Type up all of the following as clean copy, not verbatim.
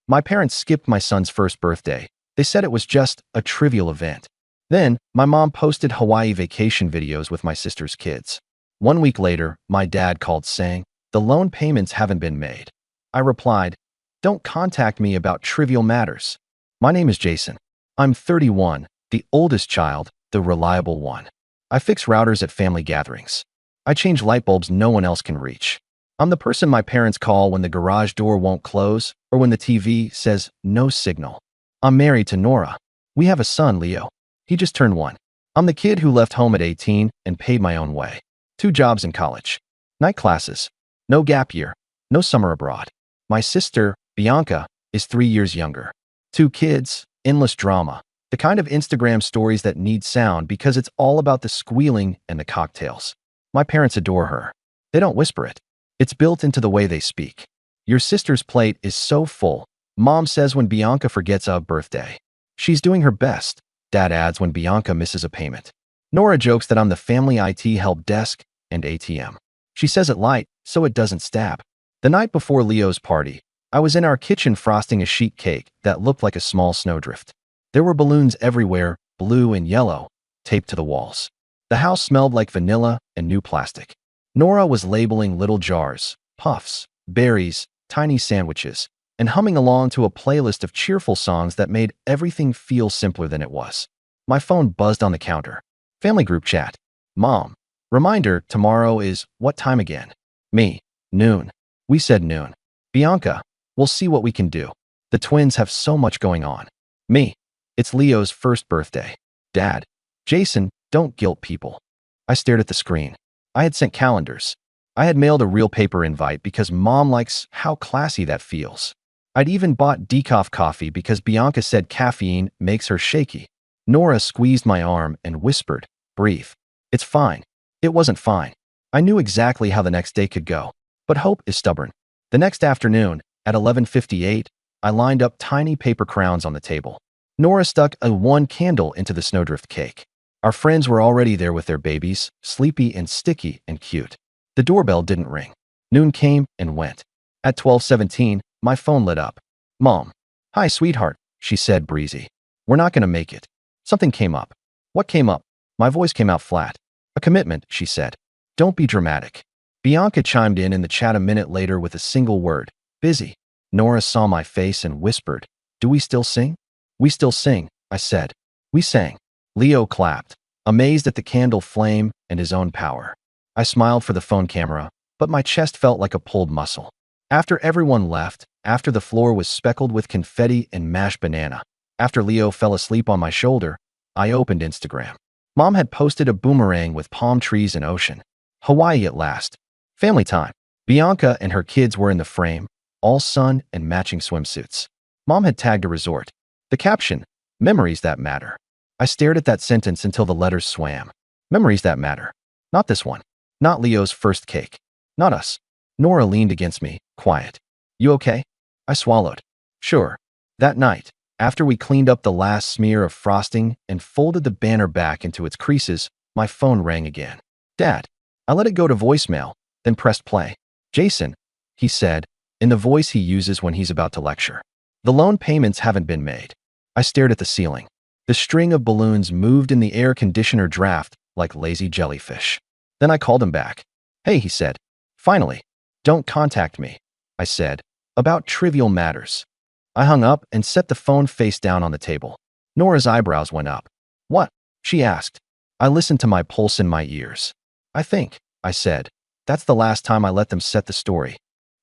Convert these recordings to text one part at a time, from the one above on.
My parents skipped my son's first birthday. They said it was just a trivial event. Then, my mom posted Hawaii vacation videos with my sister's kids. 1 week later, my dad called saying, "The loan payments haven't been made." I replied, "Don't contact me about trivial matters. My name is Jason. I'm 31, the oldest child, the reliable one. I fix routers at family gatherings. I change light bulbs no one else can reach. I'm the person my parents call when the garage door won't close or when the TV says no signal. I'm married to Nora. We have a son, Leo. He just turned 1. I'm the kid who left home at 18 and paid my own way. 2 jobs in college. Night classes. No gap year. No summer abroad. My sister, Bianca, is 3 years younger. 2 kids, endless drama. The kind of Instagram stories that need sound because it's all about the squealing and the cocktails. My parents adore her. They don't whisper it. It's built into the way they speak. Your sister's plate is so full, Mom says when Bianca forgets a birthday. She's doing her best, Dad adds when Bianca misses a payment. Nora jokes that I'm the family IT help desk and ATM. She says it light, so it doesn't stab. The night before Leo's party, I was in our kitchen frosting a sheet cake that looked like a small snowdrift. There were balloons everywhere, blue and yellow, taped to the walls. The house smelled like vanilla and new plastic. Nora was labeling little jars, puffs, berries, tiny sandwiches, and humming along to a playlist of cheerful songs that made everything feel simpler than it was. My phone buzzed on the counter. Family group chat. Mom. Reminder, tomorrow is what time again? Me. Noon. We said noon. Bianca. We'll see what we can do. The twins have so much going on. Me. It's Leo's first birthday. Dad. Jason, don't guilt people. I stared at the screen. I had sent calendars. I had mailed a real paper invite because Mom likes how classy that feels. I'd even bought decaf coffee because Bianca said caffeine makes her shaky. Nora squeezed my arm and whispered, "Breathe. It's fine." It wasn't fine. I knew exactly how the next day could go. But hope is stubborn. The next afternoon, at 11:58, I lined up tiny paper crowns on the table. Nora stuck a 1 candle into the snowdrift cake. Our friends were already there with their babies, sleepy and sticky and cute. The doorbell didn't ring. Noon came and went. At 12:17, my phone lit up. Mom. Hi, sweetheart, she said breezy. We're not going to make it. Something came up. What came up? My voice came out flat. A commitment, she said. Don't be dramatic. Bianca chimed in the chat a minute later with a single word. Busy. Nora saw my face and whispered, "Do we still sing?" "We still sing," I said. We sang. Leo clapped, amazed at the candle flame and his own power. I smiled for the phone camera, but my chest felt like a pulled muscle. After everyone left, after the floor was speckled with confetti and mashed banana, after Leo fell asleep on my shoulder, I opened Instagram. Mom had posted a boomerang with palm trees and ocean. Hawaii at last. Family time. Bianca and her kids were in the frame, all sun and matching swimsuits. Mom had tagged a resort. The caption, "Memories that matter." I stared at that sentence until the letters swam. Memories that matter. Not this one. Not Leo's first cake. Not us. Nora leaned against me, quiet. You okay? I swallowed. Sure. That night, after we cleaned up the last smear of frosting and folded the banner back into its creases, my phone rang again. Dad. I let it go to voicemail, then pressed play. Jason, he said, in the voice he uses when he's about to lecture. The loan payments haven't been made. I stared at the ceiling. The string of balloons moved in the air conditioner draft like lazy jellyfish. Then I called him back. Hey, he said. Finally. Don't contact me, I said, about trivial matters. I hung up and set the phone face down on the table. Nora's eyebrows went up. What? She asked. I listened to my pulse in my ears. I think, I said, that's the last time I let them set the story.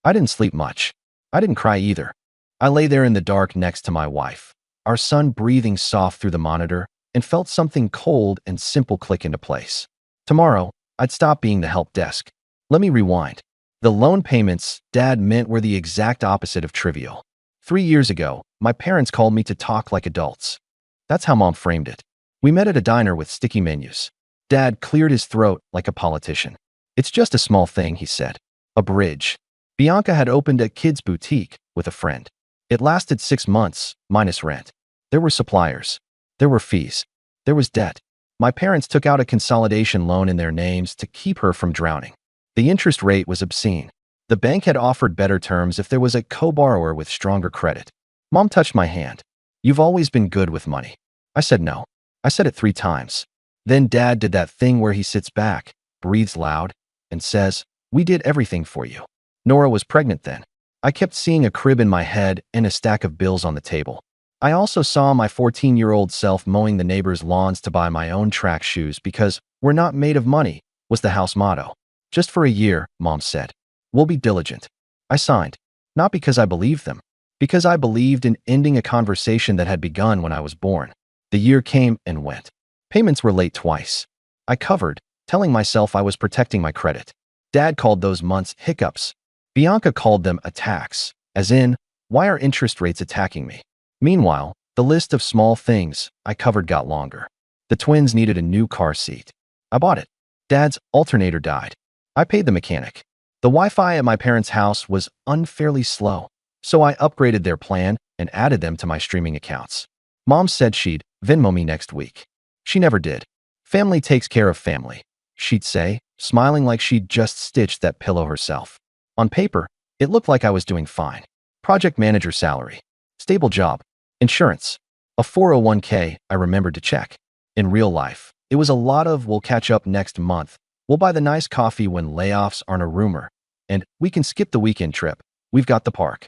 I didn't sleep much. I didn't cry either. I lay there in the dark next to my wife, our son breathing soft through the monitor, and felt something cold and simple click into place. Tomorrow, I'd stop being the help desk. Let me rewind. The loan payments Dad meant were the exact opposite of trivial. 3 years ago, my parents called me to talk like adults. That's how Mom framed it. We met at a diner with sticky menus. Dad cleared his throat like a politician. It's just a small thing, he said. A bridge. Bianca had opened a kids' boutique with a friend. It lasted 6 months, minus rent. There were suppliers. There were fees. There was debt. My parents took out a consolidation loan in their names to keep her from drowning. The interest rate was obscene. The bank had offered better terms if there was a co-borrower with stronger credit. Mom touched my hand. You've always been good with money. I said no. I said it 3 times. Then Dad did that thing where he sits back, breathes loud, and says, "We did everything for you." Nora was pregnant then. I kept seeing a crib in my head and a stack of bills on the table. I also saw my 14-year-old self mowing the neighbors' lawns to buy my own track shoes because "we're not made of money" was the house motto. "Just for a year," Mom said. "We'll be diligent." I signed. Not because I believed them, because I believed in ending a conversation that had begun when I was born. The year came and went. Payments were late twice. I covered, telling myself I was protecting my credit. Dad called those months hiccups. Bianca called them attacks, as in, why are interest rates attacking me? Meanwhile, the list of small things I covered got longer. The twins needed a new car seat. I bought it. Dad's alternator died. I paid the mechanic. The Wi-Fi at my parents' house was unfairly slow, so I upgraded their plan and added them to my streaming accounts. Mom said she'd Venmo me next week. She never did. Family takes care of family, she'd say, smiling like she'd just stitched that pillow herself. On paper, it looked like I was doing fine. Project manager salary, stable job, insurance, a 401k I remembered to check. In real life, it was a lot of "we'll catch up next month, we'll buy the nice coffee when layoffs aren't a rumor, and we can skip the weekend trip, we've got the park."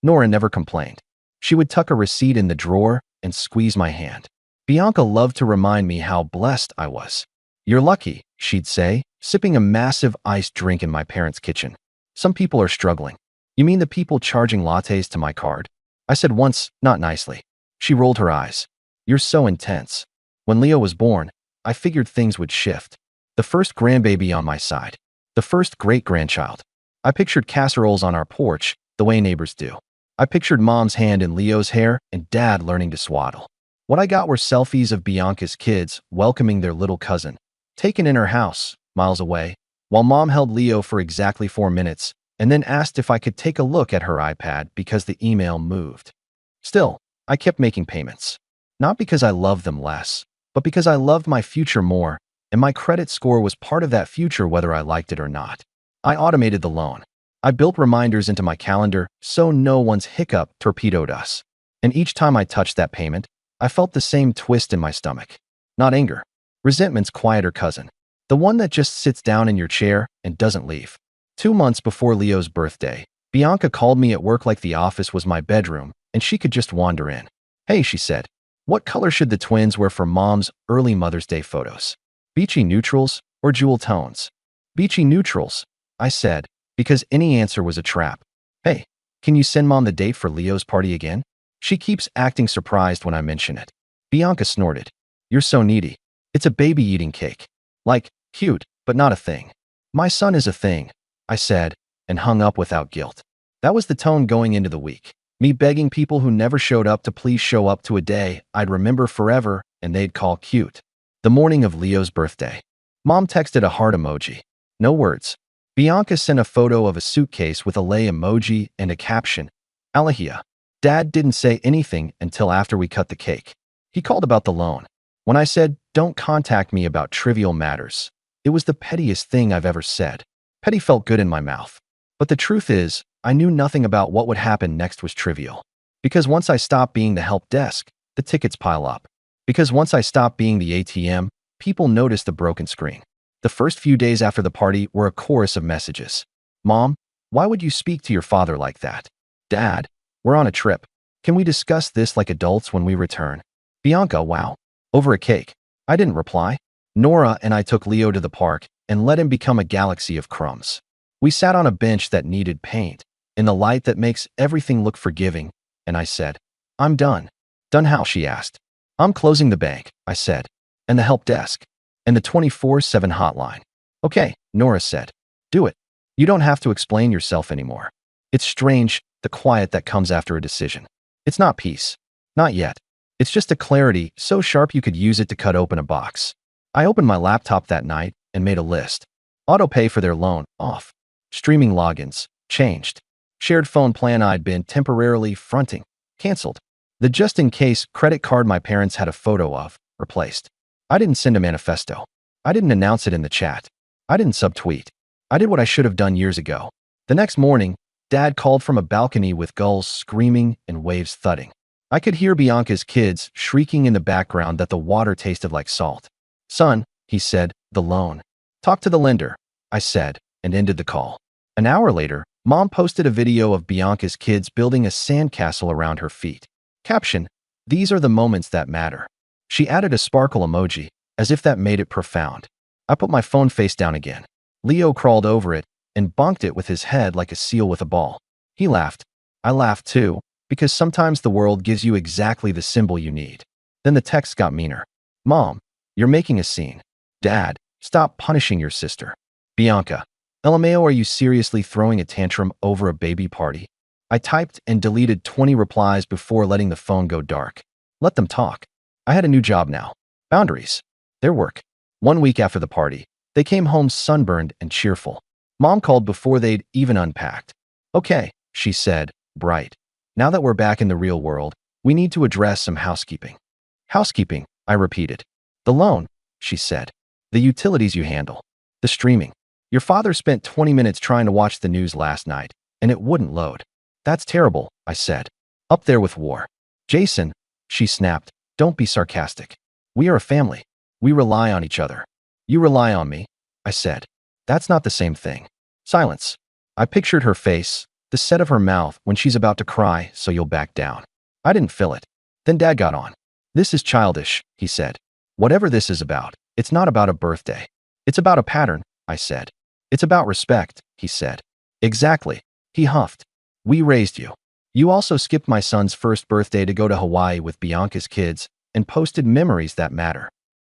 Nora never complained. She would tuck a receipt in the drawer and squeeze my hand. Bianca loved to remind me how blessed I was. "You're lucky," she'd say, sipping a massive iced drink in my parents' kitchen. "Some people are struggling." "You mean the people charging lattes to my card?" I said once, not nicely. She rolled her eyes. "You're so intense." When Leo was born, I figured things would shift. The first grandbaby on my side. The first great-grandchild. I pictured casseroles on our porch, the way neighbors do. I pictured Mom's hand in Leo's hair and Dad learning to swaddle. What I got were selfies of Bianca's kids welcoming their little cousin, taken in her house, miles away, while Mom held Leo for exactly 4 minutes and then asked if I could take a look at her iPad because the email moved. Still, I kept making payments. Not because I loved them less, but because I loved my future more, and my credit score was part of that future whether I liked it or not. I automated the loan. I built reminders into my calendar so no one's hiccup torpedoed us. And each time I touched that payment, I felt the same twist in my stomach. Not anger. Resentment's quieter cousin. The one that just sits down in your chair and doesn't leave. 2 months before Leo's birthday, Bianca called me at work like the office was my bedroom and she could just wander in. "Hey," she said, "what color should the twins wear for Mom's early Mother's Day photos? Beachy neutrals or jewel tones?" "Beachy neutrals," I said, because any answer was a trap. "Hey, can you send Mom the date for Leo's party again? She keeps acting surprised when I mention it." Bianca snorted. "You're so needy. It's a baby eating cake. Like, cute, but not a thing." "My son is a thing," I said, and hung up without guilt. That was the tone going into the week. Me begging people who never showed up to please show up to a day I'd remember forever and they'd call cute. The morning of Leo's birthday. Mom texted a heart emoji. No words. Bianca sent a photo of a suitcase with a lei emoji and a caption, "Alahia." Dad didn't say anything until after we cut the cake. He called about the loan. When I said, "Don't contact me about trivial matters," it was the pettiest thing I've ever said. Petty felt good in my mouth. But the truth is, I knew nothing about what would happen next was trivial. Because once I stopped being the help desk, the tickets pile up. Because once I stopped being the ATM, people noticed the broken screen. The first few days after the party were a chorus of messages. "Mom, why would you speak to your father like that?" "Dad, we're on a trip. Can we discuss this like adults when we return?" "Bianca, wow." Over a cake. I didn't reply. Nora and I took Leo to the park and let him become a galaxy of crumbs. We sat on a bench that needed paint, in the light that makes everything look forgiving, and I said, "I'm done." "Done how?" she asked. "I'm closing the bank," I said, "and the help desk, and the 24/7 hotline." "Okay," Nora said. "Do it. You don't have to explain yourself anymore." It's strange, the quiet that comes after a decision. It's not peace. Not yet. It's just a clarity so sharp you could use it to cut open a box. I opened my laptop that night and made a list. Auto pay for their loan, off. Streaming logins, changed. Shared phone plan I'd been temporarily fronting, canceled. The just-in-case credit card my parents had a photo of, replaced. I didn't send a manifesto. I didn't announce it in the chat. I didn't subtweet. I did what I should have done years ago. The next morning, Dad called from a balcony with gulls screaming and waves thudding. I could hear Bianca's kids shrieking in the background that the water tasted like salt. Son, he said, the loan. Talk to the lender, I said, and ended the call. An hour later, Mom posted a video of Bianca's kids building a sandcastle around her feet. Caption: "These are the moments that matter." She added a sparkle emoji, as if that made it profound. I put my phone face down again. Leo crawled over it and bonked it with his head like a seal with a ball. He laughed. I laughed too, because sometimes the world gives you exactly the symbol you need. Then the text got meaner. Mom, you're making a scene. Dad, stop punishing your sister. Bianca, LMAO, are you seriously throwing a tantrum over a baby party? I typed and deleted 20 replies before letting the phone go dark. Let them talk. I had a new job now. Boundaries. Their work. 1 week after the party, they came home sunburned and cheerful. Mom called before they'd even unpacked. Okay, she said, bright. Now that we're back in the real world, we need to address some housekeeping. Housekeeping, I repeated. The loan, she said. The utilities you handle. The streaming. Your father spent 20 minutes trying to watch the news last night, and it wouldn't load. That's terrible, I said. Up there with war. Jason, she snapped, don't be sarcastic. We are a family. We rely on each other. You rely on me, I said. That's not the same thing. Silence. I pictured her face, the set of her mouth when she's about to cry, so you'll back down. I didn't feel it. Then Dad got on. This is childish, he said. Whatever this is about, it's not about a birthday. It's about a pattern, I said. It's about respect, he said. Exactly, he huffed. We raised you. You also skipped my son's first birthday to go to Hawaii with Bianca's kids and posted memories that matter.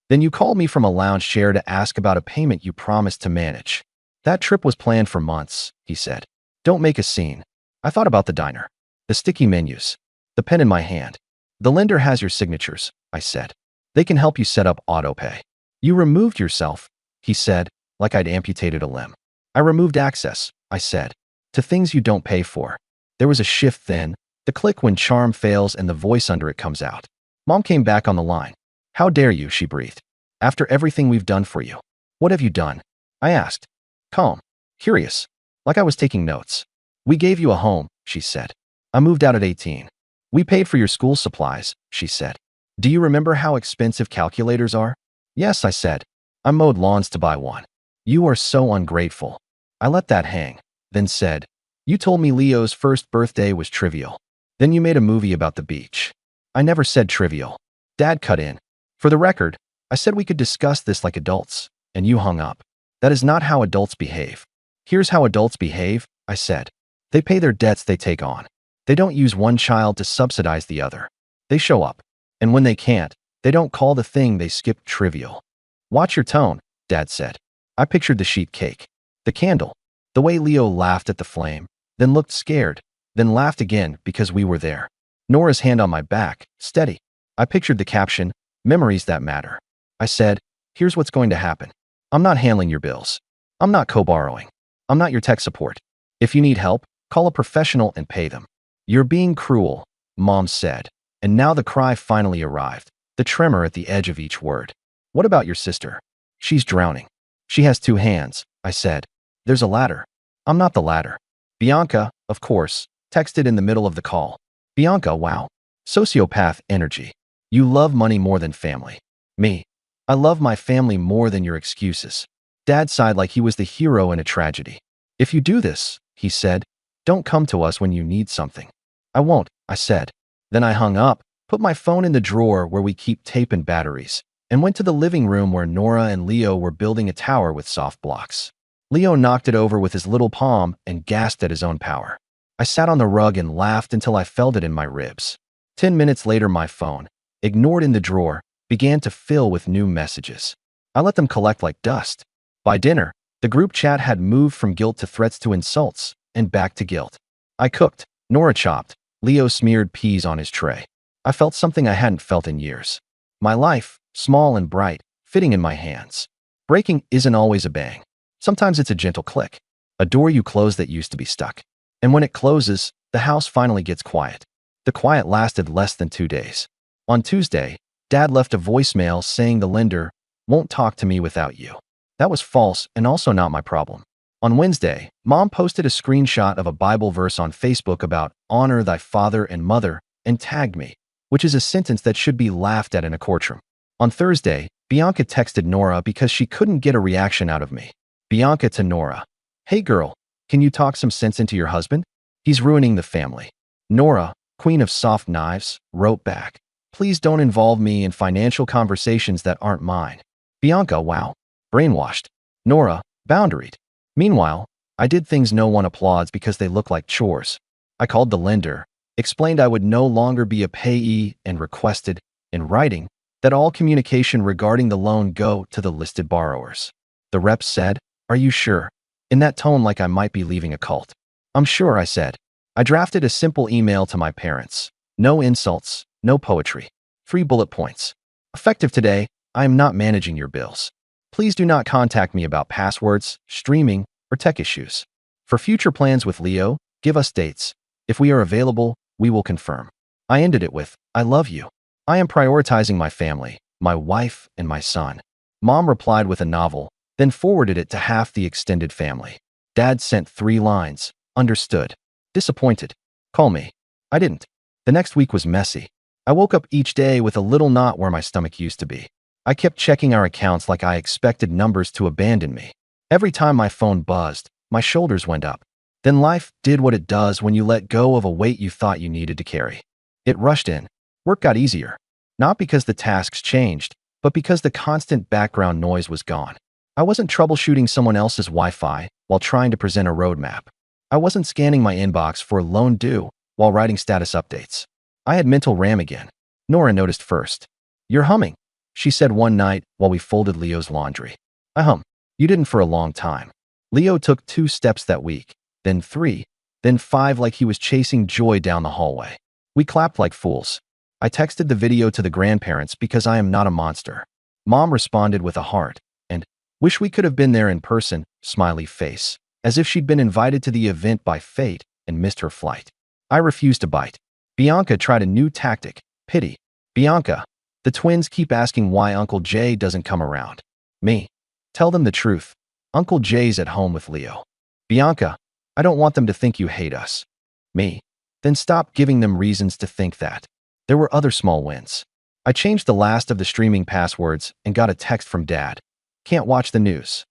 Then you called me from a lounge chair to ask about a payment you promised to manage. That trip was planned for months, he said. Don't make a scene. I thought about the diner, the sticky menus, the pen in my hand. The lender has your signatures, I said. They can help you set up autopay. You removed yourself, he said, like I'd amputated a limb. I removed access, I said, to things you don't pay for. There was a shift then, the click when charm fails and the voice under it comes out. Mom came back on the line. How dare you, she breathed. After everything we've done for you. What have you done? I asked. Calm, curious, like I was taking notes. We gave you a home, she said. I moved out at 18. We paid for your school supplies, she said. Do you remember how expensive calculators are? Yes, I said. I mowed lawns to buy one. You are so ungrateful. I let that hang, then said, you told me Leo's first birthday was trivial. Then you made a movie about the beach. I never said trivial. Dad cut in. For the record, I said we could discuss this like adults, and you hung up. That is not how adults behave. Here's how adults behave, I said. They pay their debts they take on. They don't use one child to subsidize the other. They show up. And when they can't, they don't call the thing they skipped trivial. Watch your tone, Dad said. I pictured the sheet cake, the candle, the way Leo laughed at the flame, then looked scared, then laughed again because we were there. Nora's hand on my back, steady. I pictured the caption, memories that matter. I said, here's what's going to happen. I'm not handling your bills. I'm not co-borrowing. I'm not your tech support. If you need help, call a professional and pay them. You're being cruel, Mom said. And now the cry finally arrived, the tremor at the edge of each word. What about your sister? She's drowning. She has 2 hands, I said. There's a ladder. I'm not the ladder. Bianca, of course, texted in the middle of the call. Bianca, wow. Sociopath energy. You love money more than family. Me. I love my family more than your excuses. Dad sighed like he was the hero in a tragedy. If you do this, he said, don't come to us when you need something. I won't, I said. Then I hung up, put my phone in the drawer where we keep tape and batteries, and went to the living room where Nora and Leo were building a tower with soft blocks. Leo knocked it over with his little palm and gasped at his own power. I sat on the rug and laughed until I felt it in my ribs. 10 minutes later, my phone, ignored in the drawer, began to fill with new messages. I let them collect like dust. By dinner, the group chat had moved from guilt to threats to insults, and back to guilt. I cooked, Nora chopped, Leo smeared peas on his tray. I felt something I hadn't felt in years. My life, small and bright, fitting in my hands. Breaking isn't always a bang. Sometimes it's a gentle click, a door you close that used to be stuck. And when it closes, the house finally gets quiet. The quiet lasted less than 2 days. On Tuesday, Dad left a voicemail saying the lender won't talk to me without you. That was false and also not my problem. On Wednesday, Mom posted a screenshot of a Bible verse on Facebook about honor thy father and mother and tagged me. which is a sentence that should be laughed at in a courtroom. On Thursday, Bianca texted Nora because she couldn't get a reaction out of me. Bianca to Nora. Hey girl, can you talk some sense into your husband? He's ruining the family. Nora, queen of soft knives, wrote back. Please don't involve me in financial conversations that aren't mine. Bianca, wow. Brainwashed. Nora, boundaried. Meanwhile, I did things no one applauds because they look like chores. I called the lender, explained I would no longer be a payee, and requested, in writing, that all communication regarding the loan go to the listed borrowers. The rep said, "Are you sure?" in that tone like I might be leaving a cult. I'm sure, I said. I drafted a simple email to my parents. No insults, no poetry. 3 bullet points. Effective today, I am not managing your bills. Please do not contact me about passwords, streaming, or tech issues. For future plans with Leo, give us dates. If we are available, we will confirm. I ended it with, I love you. I am prioritizing my family, my wife, and my son. Mom replied with a novel, then forwarded it to half the extended family. Dad sent 3 lines. Understood. Disappointed. Call me. I didn't. The next week was messy. I woke up each day with a little knot where my stomach used to be. I kept checking our accounts like I expected numbers to abandon me. Every time my phone buzzed, my shoulders went up. Then life did what it does when you let go of a weight you thought you needed to carry. It rushed in. Work got easier. Not because the tasks changed, but because the constant background noise was gone. I wasn't troubleshooting someone else's Wi-Fi while trying to present a roadmap. I wasn't scanning my inbox for a loan due while writing status updates. I had mental RAM again. Nora noticed first. You're humming, she said one night while we folded Leo's laundry. I hum. You didn't for a long time. Leo took 2 steps that week, then 3, then 5 like he was chasing joy down the hallway. We clapped like fools. I texted the video to the grandparents because I am not a monster. Mom responded with a heart and, wish we could have been there in person, smiley face, as if she'd been invited to the event by fate and missed her flight. I refused to bite. Bianca tried a new tactic, pity. Bianca, the twins keep asking why Uncle Jay doesn't come around. Me. Tell them the truth. Uncle Jay's at home with Leo. Bianca, I don't want them to think you hate us. Me. Then stop giving them reasons to think that. There were other small wins. I changed the last of the streaming passwords and got a text from Dad. Can't watch the news.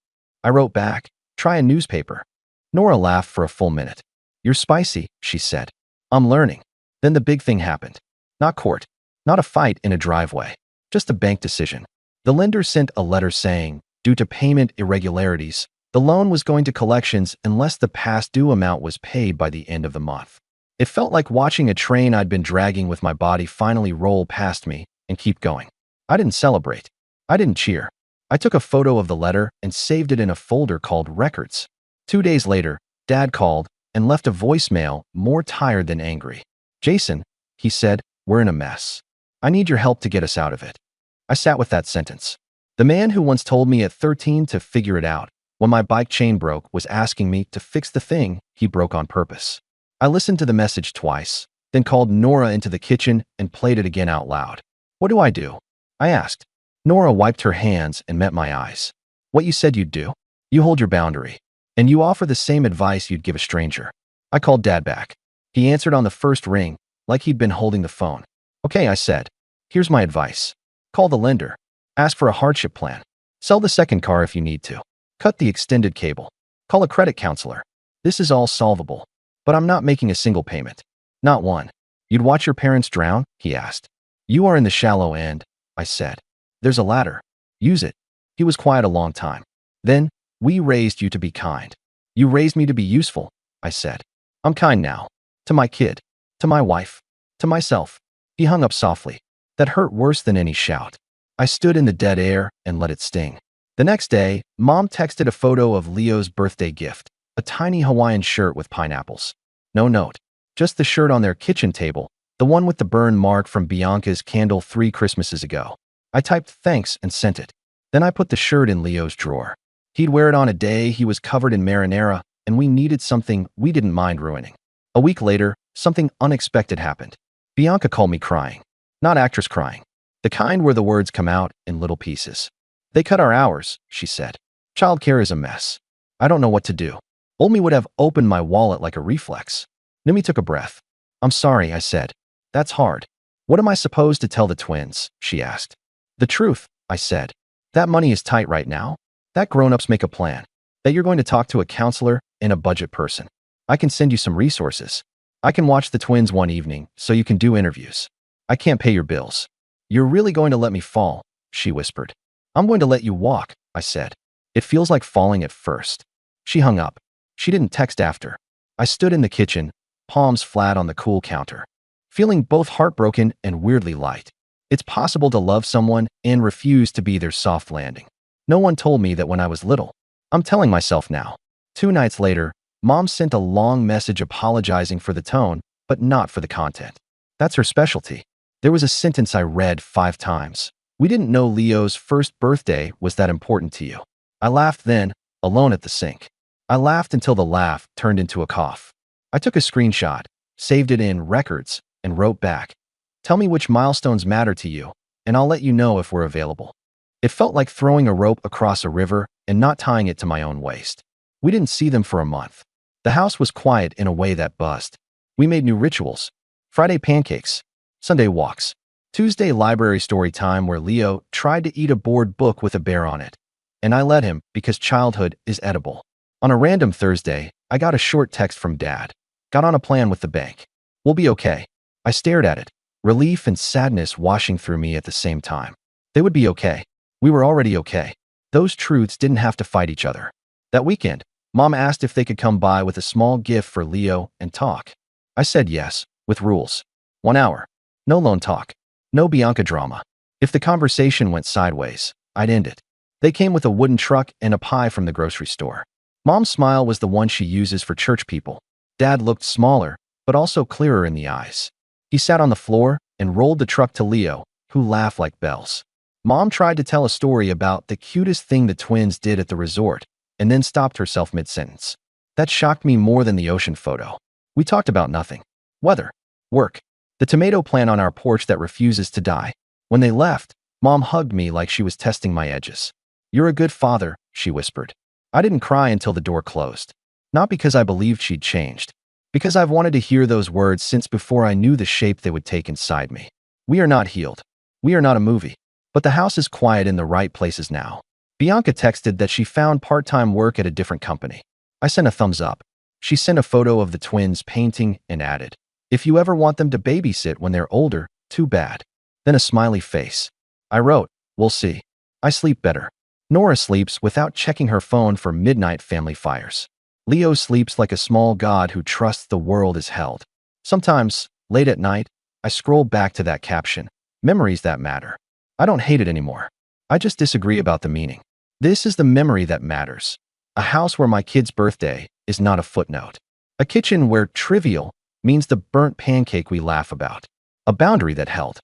I wrote back, try a newspaper. Nora laughed for a full minute. You're spicy, she said. I'm learning. Then the big thing happened. Not court. Not a fight in a driveway. Just a bank decision. The lender sent a letter saying, due to payment irregularities, the loan was going to collections unless the past due amount was paid by the end of the month. It felt like watching a train I'd been dragging with my body finally roll past me and keep going. I didn't celebrate. I didn't cheer. I took a photo of the letter and saved it in a folder called Records. 2 days later, Dad called and left a voicemail more tired than angry. Jason, he said, we're in a mess. I need your help to get us out of it. I sat with that sentence. The man who once told me at 13 to figure it out when my bike chain broke was asking me to fix the thing he broke on purpose. I listened to the message twice, then called Nora into the kitchen and played it again out loud. What do? I asked. Nora wiped her hands and met my eyes. What you said you'd do? You hold your boundary, and you offer the same advice you'd give a stranger. I called Dad back. He answered on the first ring, like he'd been holding the phone. Okay, I said. Here's my advice. Call the lender. Ask for a hardship plan. Sell the second car if you need to. Cut the extended cable. Call a credit counselor. This is all solvable. But I'm not making a single payment. Not one. You'd watch your parents drown? He asked. You are in the shallow end, I said. There's a ladder. Use it. He was quiet a long time. Then, we raised you to be kind. You raised me to be useful, I said. I'm kind now. To my kid. To my wife. To myself. He hung up softly. That hurt worse than any shout. I stood in the dead air and let it sting. The next day, Mom texted a photo of Leo's birthday gift, a tiny Hawaiian shirt with pineapples. No note. Just the shirt on their kitchen table, the one with the burn mark from Bianca's candle 3 Christmases ago. I typed thanks and sent it. Then I put the shirt in Leo's drawer. He'd wear it on a day he was covered in marinara, and we needed something we didn't mind ruining. A week later, something unexpected happened. Bianca called me crying. Not actress crying. The kind where the words come out in little pieces. They cut our hours, she said. Childcare is a mess. I don't know what to do. Old me would have opened my wallet like a reflex. Nimi took a breath. I'm sorry, I said. That's hard. What am I supposed to tell the twins? She asked. The truth, I said. That money is tight right now. That grown-ups make a plan. That you're going to talk to a counselor and a budget person. I can send you some resources. I can watch the twins one evening so you can do interviews. I can't pay your bills. You're really going to let me fall, she whispered. I'm going to let you walk, I said. It feels like falling at first. She hung up. She didn't text after. I stood in the kitchen, palms flat on the cool counter, feeling both heartbroken and weirdly light. It's possible to love someone and refuse to be their soft landing. No one told me that when I was little. I'm telling myself now. 2 nights later, Mom sent a long message apologizing for the tone, but not for the content. That's her specialty. There was a sentence I read 5 times. We didn't know Leo's first birthday was that important to you. I laughed then, alone at the sink. I laughed until the laugh turned into a cough. I took a screenshot, saved it in records, and wrote back. Tell me which milestones matter to you, and I'll let you know if we're available. It felt like throwing a rope across a river and not tying it to my own waist. We didn't see them for a month. The house was quiet in a way that buzzed. We made new rituals. Friday pancakes, Sunday walks, Tuesday library story time where Leo tried to eat a bored book with a bear on it. And I let him because childhood is edible. On a random Thursday, I got a short text from Dad. Got on a plan with the bank. We'll be okay. I stared at it, relief and sadness washing through me at the same time. They would be okay. We were already okay. Those truths didn't have to fight each other. That weekend, Mom asked if they could come by with a small gift for Leo and talk. I said yes, with rules. 1 hour. No loan talk. No Bianca drama. If the conversation went sideways, I'd end it. They came with a wooden truck and a pie from the grocery store. Mom's smile was the one she uses for church people. Dad looked smaller, but also clearer in the eyes. He sat on the floor and rolled the truck to Leo, who laughed like bells. Mom tried to tell a story about the cutest thing the twins did at the resort, and then stopped herself mid-sentence. That shocked me more than the ocean photo. We talked about nothing. Weather. Work. The tomato plant on our porch that refuses to die. When they left, Mom hugged me like she was testing my edges. You're a good father, she whispered. I didn't cry until the door closed. Not because I believed she'd changed. Because I've wanted to hear those words since before I knew the shape they would take inside me. We are not healed. We are not a movie. But the house is quiet in the right places now. Bianca texted that she found part-time work at a different company. I sent a thumbs up. She sent a photo of the twins painting and added, if you ever want them to babysit when they're older, too bad. Then a smiley face. I wrote, we'll see. I sleep better. Nora sleeps without checking her phone for midnight family fires. Leo sleeps like a small god who trusts the world is held. Sometimes, late at night, I scroll back to that caption, memories that matter. I don't hate it anymore. I just disagree about the meaning. This is the memory that matters. A house where my kid's birthday is not a footnote. A kitchen where trivial means the burnt pancake we laugh about. A boundary that held.